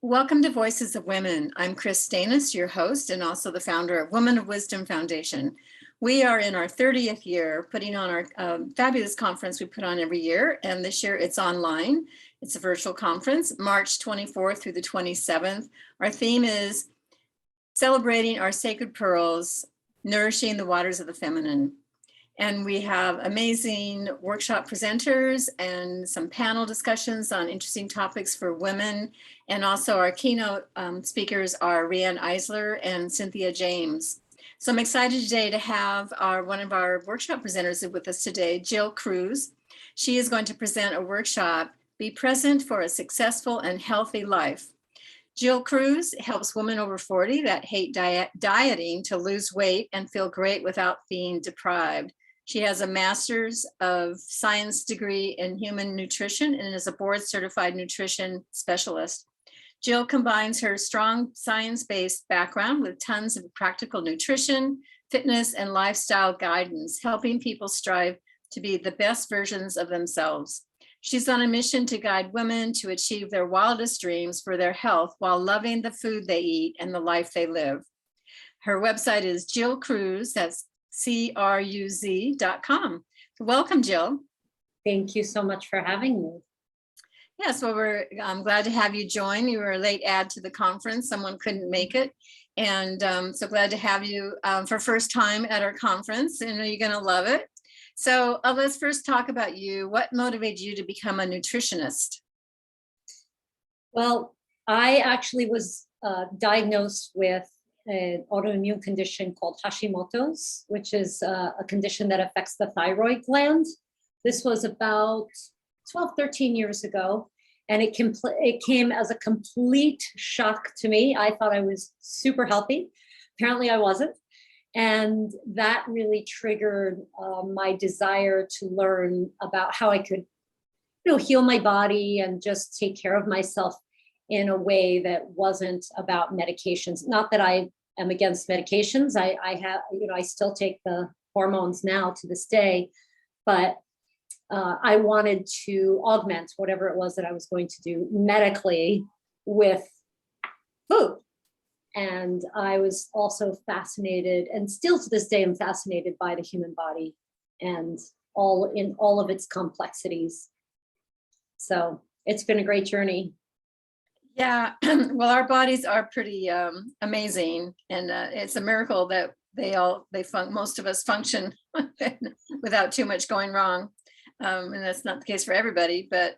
Welcome to Voices of Women. I'm Chris Stanis, your host and also the founder of Women of Wisdom Foundation. We are in our 30th year putting on our fabulous conference we put on every year, and this year it's online. It's a virtual conference, March 24th through the 27th. Our theme is celebrating our sacred pearls, nourishing the waters of the feminine. And we have amazing workshop presenters and some panel discussions on interesting topics for women. And also our keynote speakers are Rianne Eisler and Cynthia James. So I'm excited today to have one of our workshop presenters with us today, Jill Cruz. She is going to present a workshop, Be Present for a Successful and Healthy Life. Jill Cruz helps women over 40 that hate dieting to lose weight and feel great without being deprived. She has a master's of science degree in human nutrition and is a board certified nutrition specialist. Jill combines her strong science-based background with tons of practical nutrition, fitness, and lifestyle guidance, helping people strive to be the best versions of themselves. She's on a mission to guide women to achieve their wildest dreams for their health while loving the food they eat and the life they live. Her website is Jill Cruz, that's cruz.com. Welcome, Jill. Thank you so much for having me. Yes, well, I'm glad to have you join. You were a late add to the conference. Someone couldn't make it. And so glad to have you for first time at our conference. I know you're going to love it. So let's first talk about you. What motivated you to become a nutritionist? Well, I actually was diagnosed with an autoimmune condition called Hashimoto's, which is a condition that affects the thyroid gland. This was about 12, 13 years ago, and it came as a complete shock to me. I thought I was super healthy. Apparently I wasn't. And that really triggered my desire to learn about how I could, heal my body and just take care of myself in a way that wasn't about medications. Not that I am against medications. I have, I still take the hormones now to this day, but I wanted to augment whatever it was that I was going to do medically with food. And I was also fascinated, and still to this day, I'm fascinated by the human body and all of its complexities. So it's been a great journey. Yeah, well, our bodies are pretty amazing, and it's a miracle that most of us function without too much going wrong, and that's not the case for everybody. But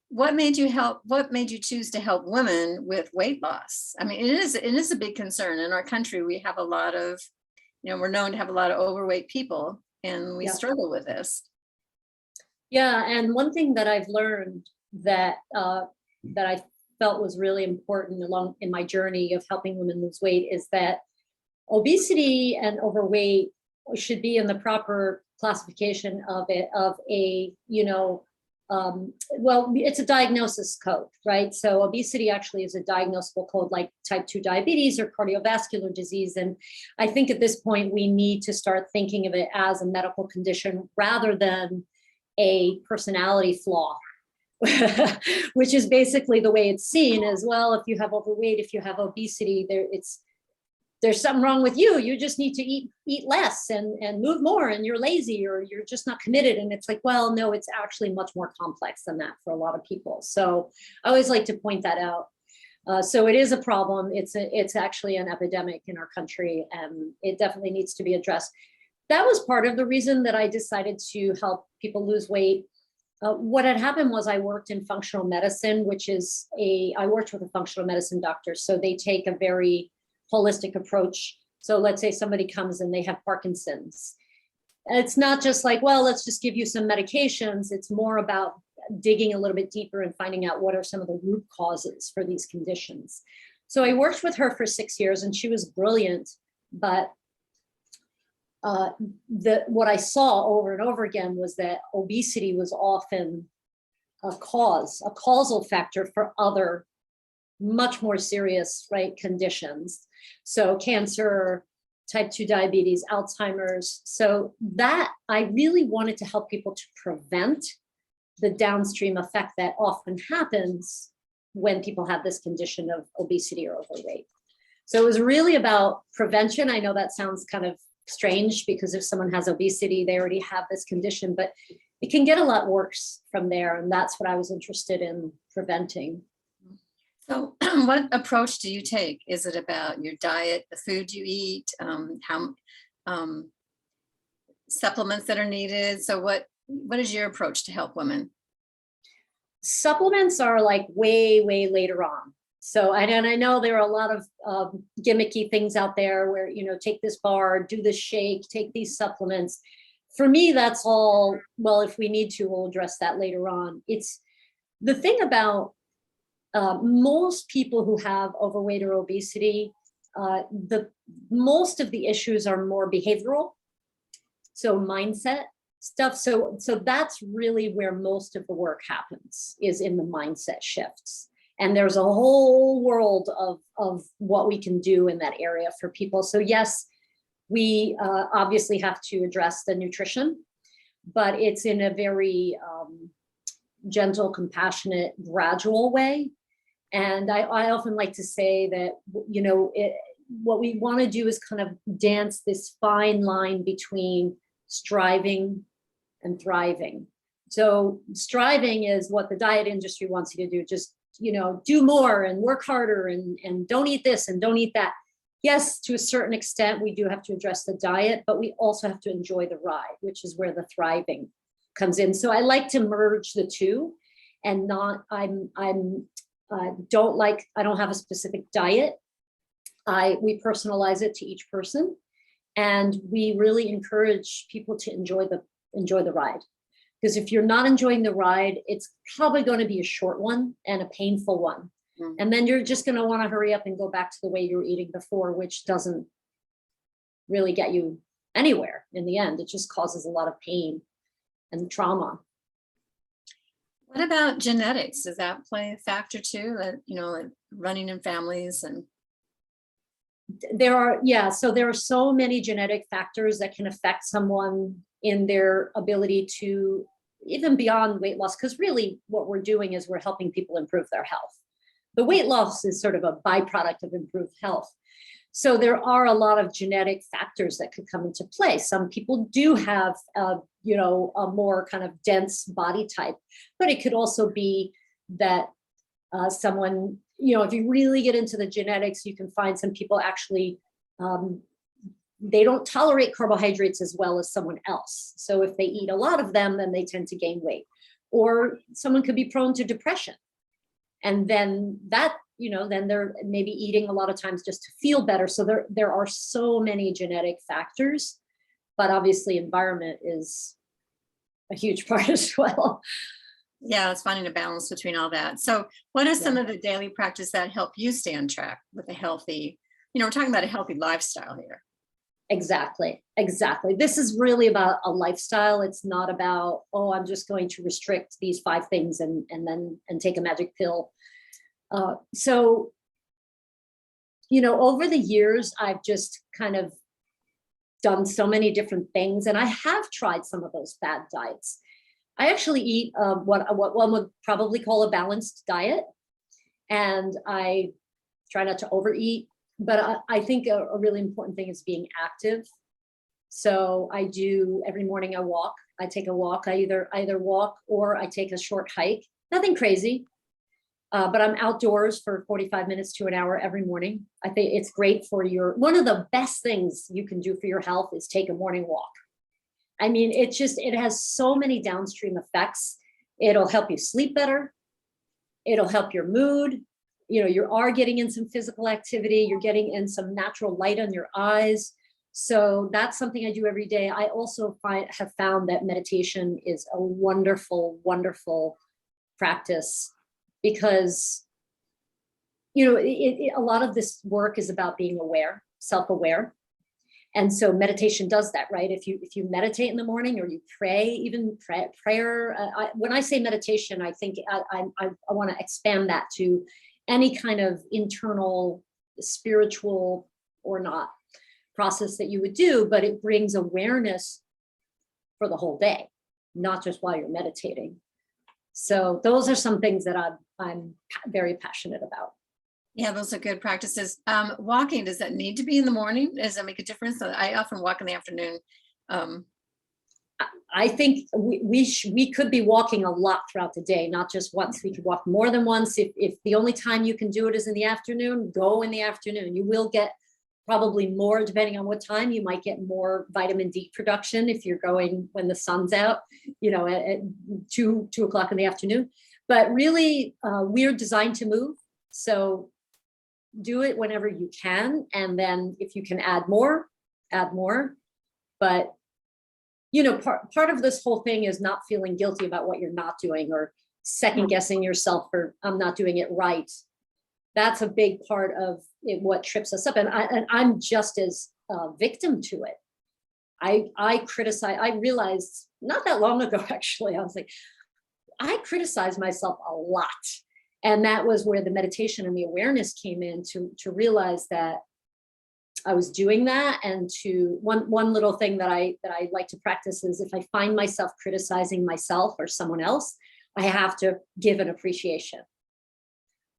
what made you choose to help women with weight loss? I mean, it is a big concern in our country. We have a lot of, we're known to have a lot of overweight people, and we struggle with this. Yeah, and one thing that I've learned that I felt was really important along in my journey of helping women lose weight is that obesity and overweight should be in the proper classification of a it's a diagnosis code, right? So obesity actually is a diagnosable code like type 2 diabetes or cardiovascular disease. And I think at this point, we need to start thinking of it as a medical condition rather than a personality flaw. Which is basically the way it's seen as well. If you have overweight, if you have obesity, there's something wrong with you. You just need to eat less and move more, and you're lazy or you're just not committed. And it's like, well, no, it's actually much more complex than that for a lot of people. So I always like to point that out. So it is a problem. It's actually an epidemic in our country, and it definitely needs to be addressed. That was part of the reason that I decided to help people lose weight. What had happened was I worked in functional medicine, I worked with a functional medicine doctor. So they take a very holistic approach. So let's say somebody comes and they have Parkinson's. It's not just like, well, let's just give you some medications. It's more about digging a little bit deeper and finding out what are some of the root causes for these conditions. So I worked with her for 6 years, and she was brilliant, but what I saw over and over again was that obesity was often a causal factor for other much more serious, conditions. So cancer, type 2 diabetes, Alzheimer's. So that I really wanted to help people to prevent the downstream effect that often happens when people have this condition of obesity or overweight. So it was really about prevention. I know that sounds kind of strange because if someone has obesity, they already have this condition, but it can get a lot worse from there. And that's what I was interested in preventing. So what approach do you take? Is it about your diet, the food you eat, how supplements that are needed? So what is your approach to help women? Supplements are like way, way later on. So, and I know there are a lot of gimmicky things out there where, you know, take this bar, do this shake, take these supplements. For me, that's all, well, if we need to, we'll address that later on. It's the thing about most people who have overweight or obesity, most of the issues are more behavioral, so mindset stuff. So that's really where most of the work happens, is in the mindset shifts. And there's a whole world of what we can do in that area for people. So yes, we obviously have to address the nutrition, but it's in a very gentle, compassionate, gradual way. And I often like to say that, you know, what we want to do is kind of dance this fine line between striving and thriving. So striving is what the diet industry wants you to do. Just, you know, do more and work harder and don't eat this and don't eat that. Yes, to a certain extent, we do have to address the diet, but we also have to enjoy the ride, which is where the thriving comes in. So I like to merge the two and not, I don't have a specific diet. We personalize it to each person. And we really encourage people to enjoy the ride. Because if you're not enjoying the ride, it's probably going to be a short one and a painful one. Mm. And then you're just going to want to hurry up and go back to the way you were eating before, which doesn't really get you anywhere in the end. It just causes a lot of pain and trauma. What about genetics? Does that play a factor too? That, you know, like running in families and there are so many genetic factors that can affect someone in their ability to, even beyond weight loss, because really what we're doing is we're helping people improve their health. The weight loss is sort of a byproduct of improved health. So there are a lot of genetic factors that could come into play. Some people do have, you know, a more kind of dense body type, but it could also be that someone, you know, if you really get into the genetics, you can find some people actually, they don't tolerate carbohydrates as well as someone else. So if they eat a lot of them, then they tend to gain weight. Or someone could be prone to depression. And then that, you know, then they're maybe eating a lot of times just to feel better. So there are so many genetic factors, but obviously environment is a huge part as well. Yeah, it's finding a balance between all that. So what are some of the daily practices that help you stay on track with a healthy, you know, we're talking about a healthy lifestyle here. Exactly. This is really about a lifestyle. It's not about, oh, I'm just going to restrict these 5 things and take a magic pill. So, you know, over the years, I've just kind of done so many different things, and I have tried some of those fad diets. I actually eat what one would probably call a balanced diet, and I try not to overeat. But I think a really important thing is being active. So I do, every morning I walk. I take a walk. I either walk or I take a short hike. Nothing crazy, but I'm outdoors for 45 minutes to an hour every morning. I think it's great for one of the best things you can do for your health is take a morning walk. I mean, it has so many downstream effects. It'll help you sleep better. It'll help your mood. You know, you are getting in some physical activity. You're getting in some natural light on your eyes. So that's something I do every day. I also have found that meditation is a wonderful, wonderful practice because, you know, a lot of this work is about being aware, self-aware. And so meditation does that, right? If you meditate in the morning or you pray, even prayer, when I say meditation, I think I want to expand that to any kind of internal, spiritual or not process that you would do, but it brings awareness for the whole day, not just while you're meditating. So those are some things that I'm very passionate about. Yeah, those are good practices. Walking, does that need to be in the morning? Does that make a difference? I often walk in the afternoon. I think we could be walking a lot throughout the day, not just once. We could walk more than once. If the only time you can do it is in the afternoon, go in the afternoon. You will get probably more, depending on what time. You might get more vitamin D production if you're going when the sun's out, at 2 o'clock in the afternoon. But really, we're designed to move. So do it whenever you can. And then if you can add more, add more. But part of this whole thing is not feeling guilty about what you're not doing, or second guessing yourself for I'm not doing it right. That's a big part of it, what trips us up. And I'm just as victim to it. I realized not that long ago, actually, I was like, I criticize myself a lot. And that was where the meditation and the awareness came in, to realize that I was doing that. And to one little thing that I like to practice is, if I find myself criticizing myself or someone else, I have to give an appreciation.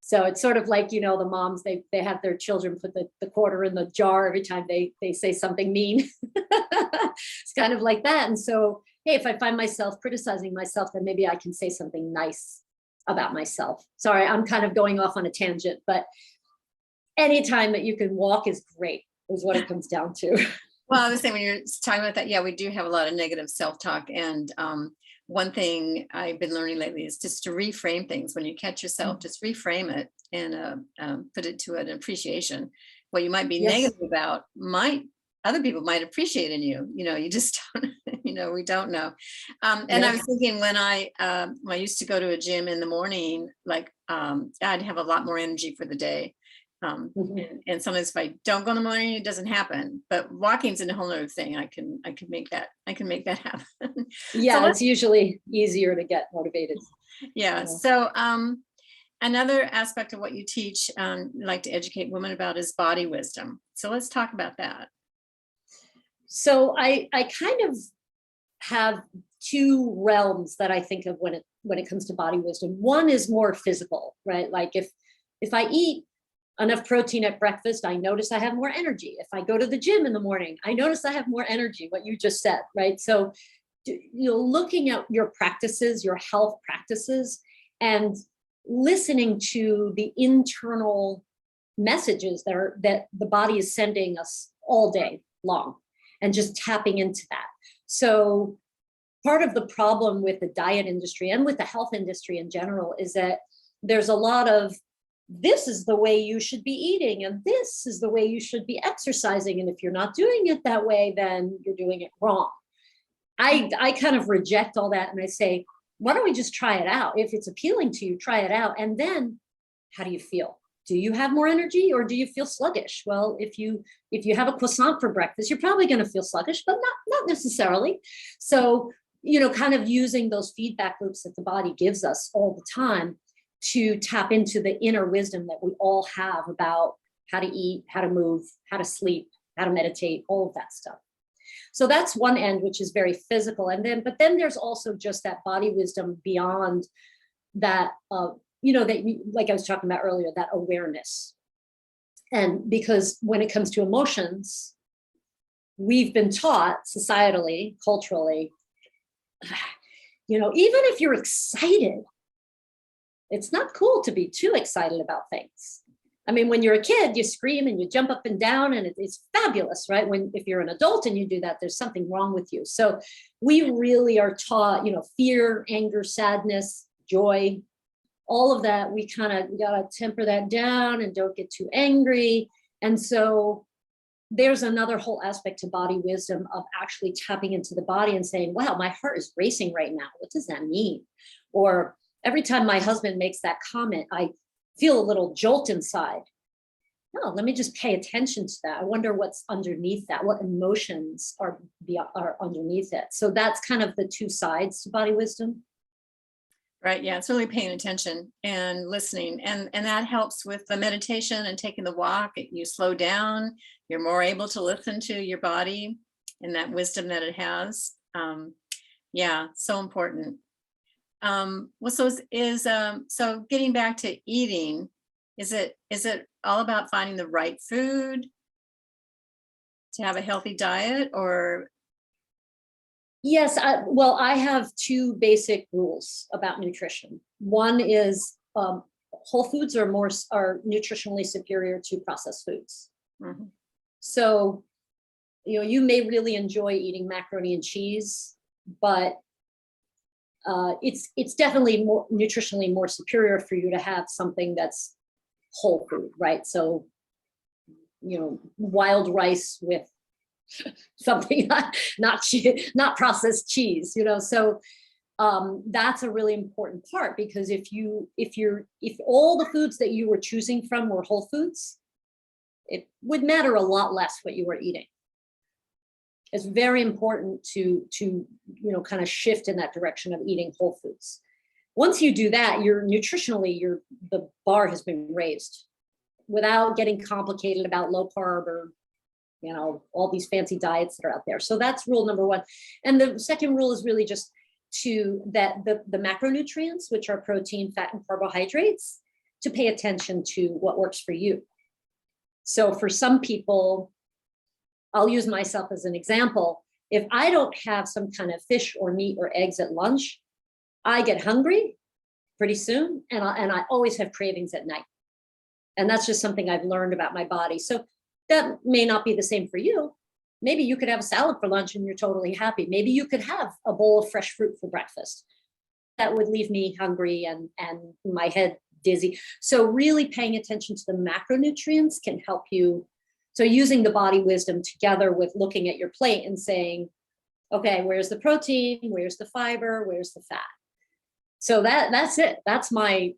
So it's sort of like, the moms, they have their children put the quarter in the jar every time they say something mean. It's kind of like that. And so, hey, if I find myself criticizing myself, then maybe I can say something nice about myself. Sorry, I'm kind of going off on a tangent, but anytime that you can walk is great, is what it comes down to. Well, I was saying, when you're talking about that, yeah, we do have a lot of negative self-talk. And one thing I've been learning lately is just to reframe things. When you catch yourself, just reframe it and put it to an appreciation. What you might be negative about, other people might appreciate in you. You just don't, we don't know. And I was thinking, when I used to go to a gym in the morning, like I'd have a lot more energy for the day. And sometimes if I don't go in the morning, it doesn't happen. But walking's a whole other thing. I can make that happen. Yeah, so it's usually easier to get motivated. Yeah. So another aspect of what you teach, like to educate women about, is body wisdom. So let's talk about that. So I kind of have two realms that I think of when it comes to body wisdom. One is more physical, right? Like if I eat enough protein at breakfast, I notice I have more energy. If I go to the gym in the morning, I notice I have more energy, what you just said, right? So, looking at your practices, your health practices, and listening to the internal messages that the body is sending us all day long, and just tapping into that. So part of the problem with the diet industry and with the health industry in general is that there's a lot of, this is the way you should be eating, and this is the way you should be exercising. And if you're not doing it that way, then you're doing it wrong. I kind of reject all that. And I say, why don't we just try it out? If it's appealing to you, try it out. And then how do you feel? Do you have more energy, or do you feel sluggish? Well, if you have a croissant for breakfast, you're probably going to feel sluggish, but not necessarily. So, kind of using those feedback loops that the body gives us all the time to tap into the inner wisdom that we all have about how to eat, how to move, how to sleep, how to meditate, all of that stuff. So that's one end, which is very physical. But then there's also just that body wisdom beyond that, like I was talking about earlier, that awareness. And because when it comes to emotions, we've been taught societally, culturally, even if you're excited, it's not cool to be too excited about things. I mean, when you're a kid, you scream and you jump up and down, and it's fabulous, right? If you're an adult and you do that, there's something wrong with you. So we really are taught, fear, anger, sadness, joy, all of that. We kind of got to temper that down and don't get too angry. And so there's another whole aspect to body wisdom of actually tapping into the body and saying, wow, my heart is racing right now. What does that mean? Or every time my husband makes that comment, I feel a little jolt inside. No, let me just pay attention to that. I wonder what's underneath that, what emotions are underneath it. So that's kind of the two sides to body wisdom. Right. Yeah. It's really paying attention and listening. And that helps with the meditation and taking the walk. You slow down, you're more able to listen to your body and that wisdom that it has. Yeah. So important. Well, so so getting back to eating, is it all about finding the right food to have a healthy diet, or? Yes, well, I have two basic rules about nutrition. One is whole foods are nutritionally superior to processed foods. Mhm. So, you may really enjoy eating macaroni and cheese, but it's definitely more nutritionally more superior for you to have something that's whole food, right? So, wild rice with something not processed cheese, so that's a really important part, because if all the foods that you were choosing from were whole foods, it would matter a lot less what you were eating. It's very important to kind of shift in that direction of eating whole foods. Once you do that, the bar has been raised without getting complicated about low carb or all these fancy diets that are out there. So that's rule number one. And the second rule is really just that the macronutrients, which are protein, fat, and carbohydrates, to pay attention to what works for you. So for some people, I'll use myself as an example. If I don't have some kind of fish or meat or eggs at lunch, I get hungry pretty soon, and I always have cravings at night. And that's just something I've learned about my body. So that may not be the same for you. Maybe you could have a salad for lunch and you're totally happy. Maybe you could have a bowl of fresh fruit for breakfast. That would leave me hungry and my head dizzy. So really paying attention to the macronutrients can help you. So using the body wisdom together with looking at your plate and saying, okay, where's the protein? Where's the fiber? Where's the fat? So that's it. That's my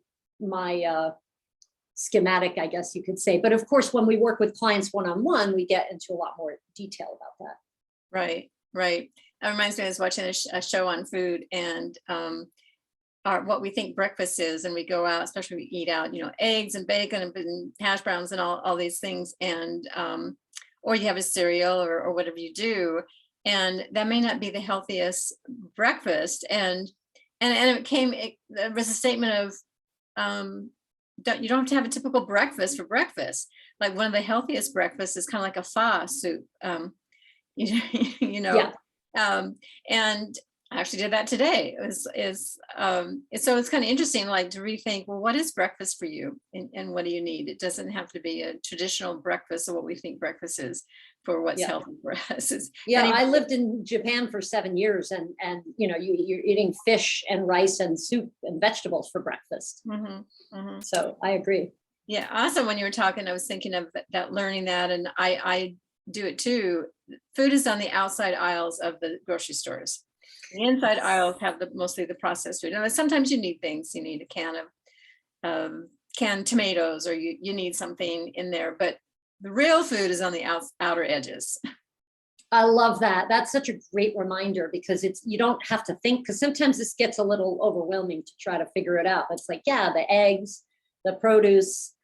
schematic, I guess you could say. But of course, when we work with clients one-on-one, we get into a lot more detail about that. Right. That reminds me, I was watching a show on food, and what we think breakfast is, and we go out, especially we eat out, eggs and bacon and hash browns and all these things, and or you have a cereal or whatever you do, and that may not be the healthiest breakfast. And there was a statement of you don't have to have a typical breakfast for breakfast. Like one of the healthiest breakfasts is kind of like a pho soup, Yeah. And I actually did that today. So it's kind of interesting, like to rethink, well, what is breakfast for you, and what do you need? It doesn't have to be a traditional breakfast of what we think breakfast is for what's healthy for us. I lived in Japan for 7 years, and you're eating fish and rice and soup and vegetables for breakfast. So I agree. Yeah, awesome. When you were talking, I was thinking of that, learning that, and I do it too. Food is on the outside aisles of the grocery stores. The inside aisles have mostly the processed food. And sometimes you need things. You need a can of canned tomatoes, or you need something in there. But the real food is on the outer edges. I love that. That's such a great reminder, because you don't have to think, because sometimes this gets a little overwhelming to try to figure it out. It's like, yeah, the eggs, the produce,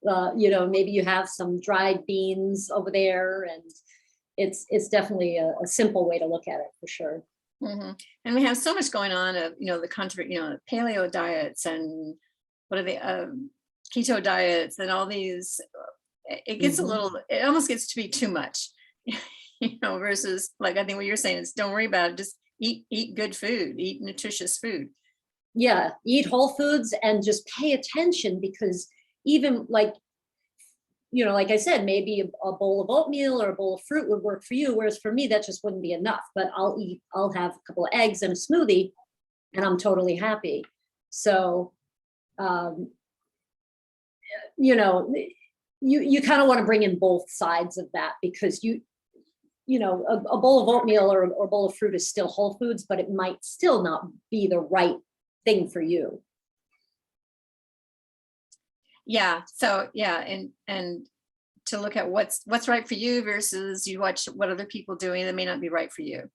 maybe you have some dried beans over there, and it's definitely a simple way to look at it for sure. And we have so much going on of, the country, paleo diets, and what are they, keto diets, and all these. It gets it almost gets to be too much, versus, like, I think what you're saying is, don't worry about it. Just eat good food, eat nutritious food. Yeah, eat whole foods and just pay attention, because even like I said, maybe a bowl of oatmeal or a bowl of fruit would work for you, whereas for me, that just wouldn't be enough. But I'll have a couple of eggs and a smoothie, and I'm totally happy. So, you kind of want to bring in both sides of that, because a bowl of oatmeal or a bowl of fruit is still whole foods, but it might still not be the right thing for you. Yeah. So and to look at what's right for you versus you watch what other people doing that may not be right for you.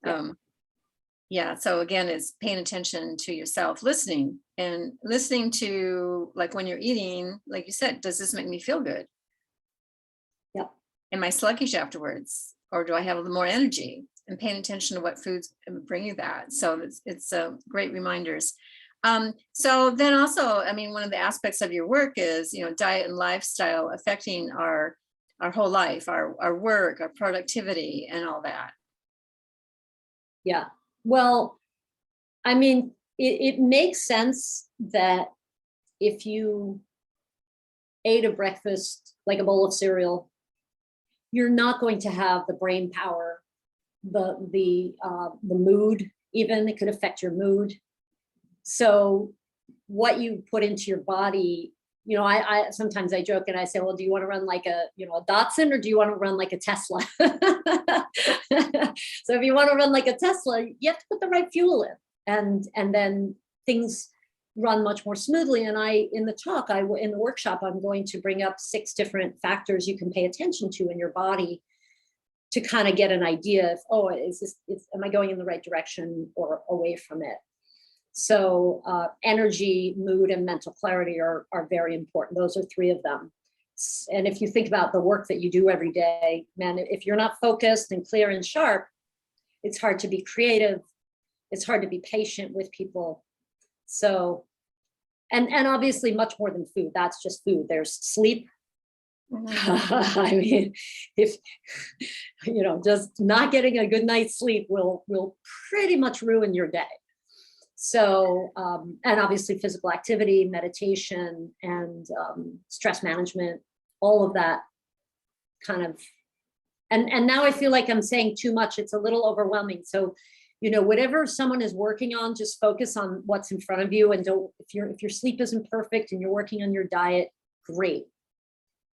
So again, it's paying attention to yourself, listening to, like, when you're eating, like you said, does this make me feel good? Yep. Am I sluggish afterwards, or do I have a little more energy? paying attention to what foods bring you that. So it's great reminders. So then also, I mean, one of the aspects of your work is, you know, diet and lifestyle affecting our whole life, our work, our productivity, and all that. Yeah. Well, I mean, it makes sense that if you ate a breakfast, like a bowl of cereal, you're not going to have the brain power, the mood, even it could affect your mood. So what you put into your body, you know, I sometimes I joke and I say, well, do you want to run like a, you know, a Datsun, or do you want to run like a Tesla? So if you want to run like a Tesla, you have to put the right fuel in, and then things run much more smoothly. And in the workshop, I'm going to bring up 6 different factors you can pay attention to in your body to kind of get an idea of, oh, am I going in the right direction or away from it? So energy, mood, and mental clarity are very important. Those are 3 of them. And if you think about the work that you do every day, man, if you're not focused and clear and sharp, it's hard to be creative. It's hard to be patient with people. So, and obviously much more than food. That's just food. There's sleep. I mean, if, you know, just not getting a good night's sleep will pretty much ruin your day. So, and obviously physical activity, meditation, and stress management, all of that kind of, and now I feel like I'm saying too much. It's a little overwhelming. So, you know, whatever someone is working on, just focus on what's in front of you, and don't, if your sleep isn't perfect and you're working on your diet, great.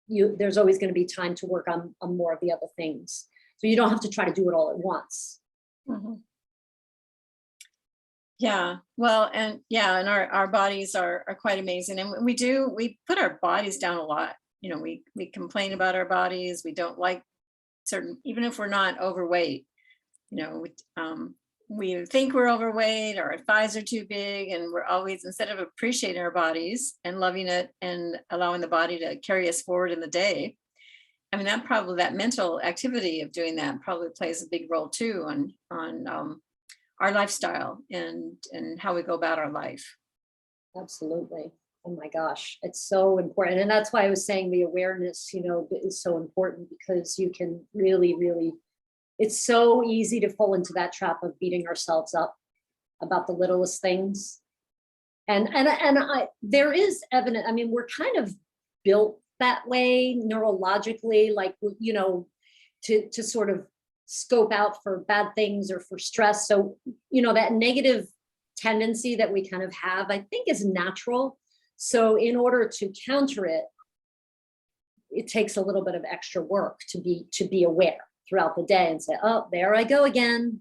There's always going to be time to work on more of the other things. So you don't have to try to do it all at once. Mm-hmm. Yeah, well, and yeah, and our bodies are quite amazing, and we put our bodies down a lot. You know, we complain about our bodies. We don't like certain, even if we're not overweight. You know, we think we're overweight, or our thighs are too big, and we're always, instead of appreciating our bodies and loving it and allowing the body to carry us forward in the day. I mean, that mental activity of doing that probably plays a big role too on our lifestyle and how we go about our life. Absolutely. Oh my gosh, it's so important. And that's why I was saying the awareness, you know, is so important, because you can really, really, it's so easy to fall into that trap of beating ourselves up about the littlest things. And there is evidence, I mean, we're kind of built that way neurologically, like, you know, to sort of scope out for bad things or for stress. So, you know, that negative tendency that we kind of have, I think, is natural. So in order to counter it, it takes a little bit of extra work to be aware throughout the day and say, oh, there I go again,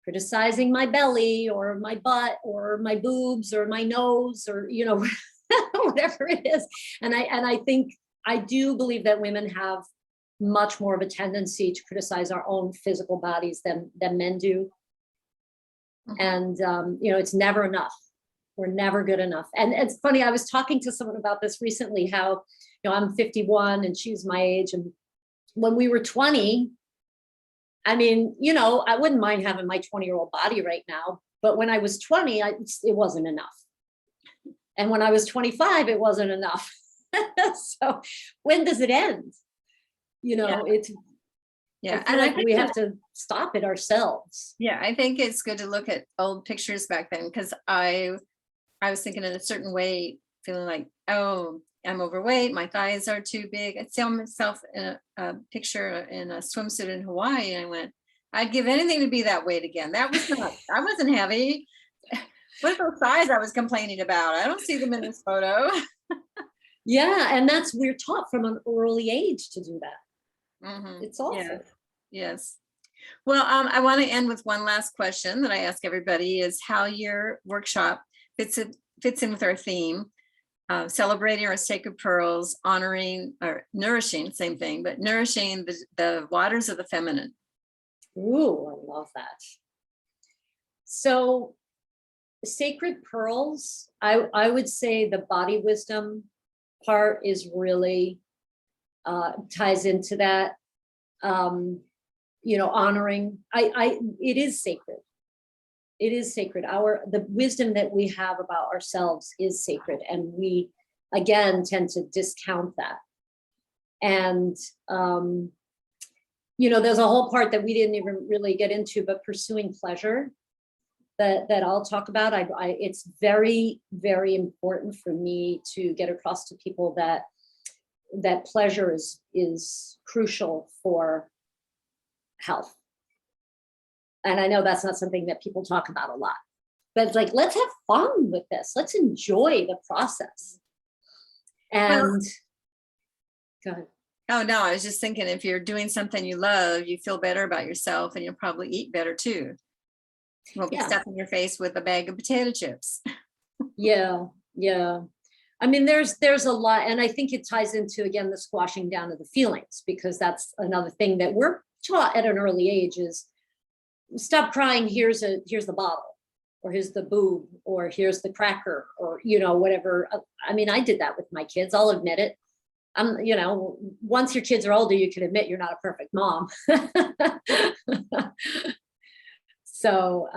criticizing my belly or my butt or my boobs or my nose, or, you know, whatever it is. And I think, I do believe that women have much more of a tendency to criticize our own physical bodies than men do. Mm-hmm. And, you know, it's never enough. We're never good enough. And it's funny, I was talking to someone about this recently, how, you know, I'm 51 and she's my age. And when we were 20, I mean, you know, I wouldn't mind having my 20-year-old body right now, but when I was 20, it wasn't enough. And when I was 25, it wasn't enough. So when does it end? You know, yeah. I feel like we have to stop it ourselves. Yeah, I think it's good to look at old pictures back then, because I was thinking in a certain way, feeling like, oh, I'm overweight, my thighs are too big. I'd see myself in a picture in a swimsuit in Hawaii, and I went, I'd give anything to be that weight again. I wasn't heavy. What are those thighs I was complaining about? I don't see them in this photo. Yeah, and we're taught from an early age to do that. Mm-hmm. It's awful. Yes. Well, I want to end with one last question that I ask everybody, is how your workshop fits in with our theme, celebrating our sacred pearls, honoring or nourishing, same thing, but nourishing the waters of the feminine. Ooh, I love that. So sacred pearls, I would say the body wisdom part is really ties into that. honoring. It is sacred. It is sacred. The wisdom that we have about ourselves is sacred. And we, again, tend to discount that. And, there's a whole part that we didn't even really get into, but pursuing pleasure that I'll talk about. It's very, very important for me to get across to people that pleasure is crucial for health. And I know that's not something that people talk about a lot, but it's like, let's have fun with this. Let's enjoy the process. And go ahead. Oh, no, I was just thinking, if you're doing something you love, you feel better about yourself, and you'll probably eat better too. You won't be stuffing your face with a bag of potato chips. Yeah. I mean, there's a lot, and I think it ties into, again, the squashing down of the feelings, because that's another thing that we're taught at an early age is, stop crying, here's the bottle, or here's the boob, or here's the cracker, or whatever. I mean, I did that with my kids, I'll admit it. Once your kids are older, you can admit you're not a perfect mom. So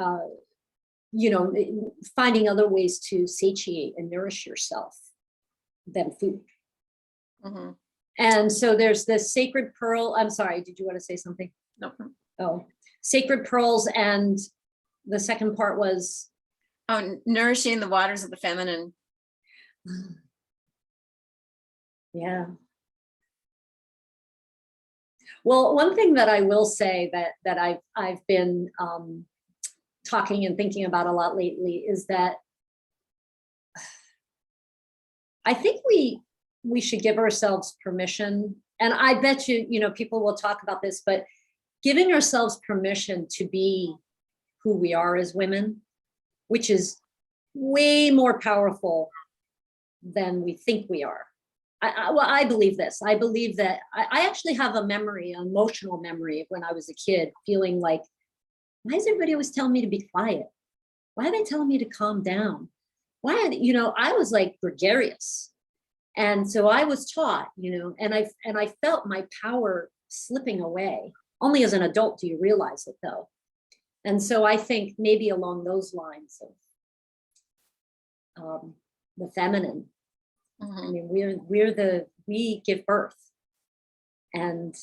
finding other ways to satiate and nourish yourself than food. Mm-hmm. And so there's this sacred pearl. I'm sorry, did you want to say something? No. Oh, sacred pearls. And the second part was? Oh, nourishing the waters of the feminine. Yeah. Well, one thing that I will say that I've been talking and thinking about a lot lately is that I think we should give ourselves permission. And I bet people will talk about this, but giving ourselves permission to be who we are as women, which is way more powerful than we think we are. I believe this. I believe that I actually have an emotional memory of when I was a kid, feeling like, why is everybody always telling me to be quiet? Why are they telling me to calm down? I was like gregarious. And so I was taught, and I felt my power slipping away. Only as an adult do you realize it, though. And so I think maybe along those lines of the feminine. Mm-hmm. I mean, we give birth. And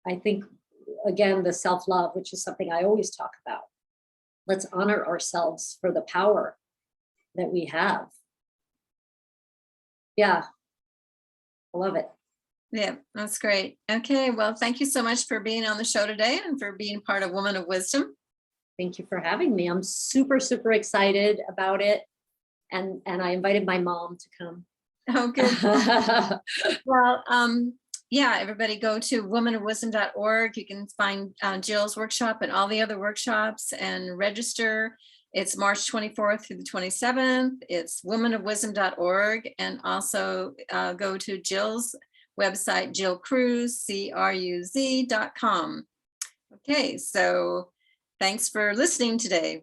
I think, again, the self-love, which is something I always talk about. Let's honor ourselves for the power that we have. Yeah, I love it. Yeah, that's great. Okay, well, thank you so much for being on the show today and for being part of Woman of Wisdom. Thank you for having me. I'm super, super excited about it. And I invited my mom to come. Oh, good. Well, yeah, everybody go to womanofwisdom.org. You can find Jill's workshop and all the other workshops and register. It's March 24th through the 27th. It's womanofwisdom.org. And also go to Jill's website, Jill Cruz, Cruz.com. Okay, so thanks for listening today.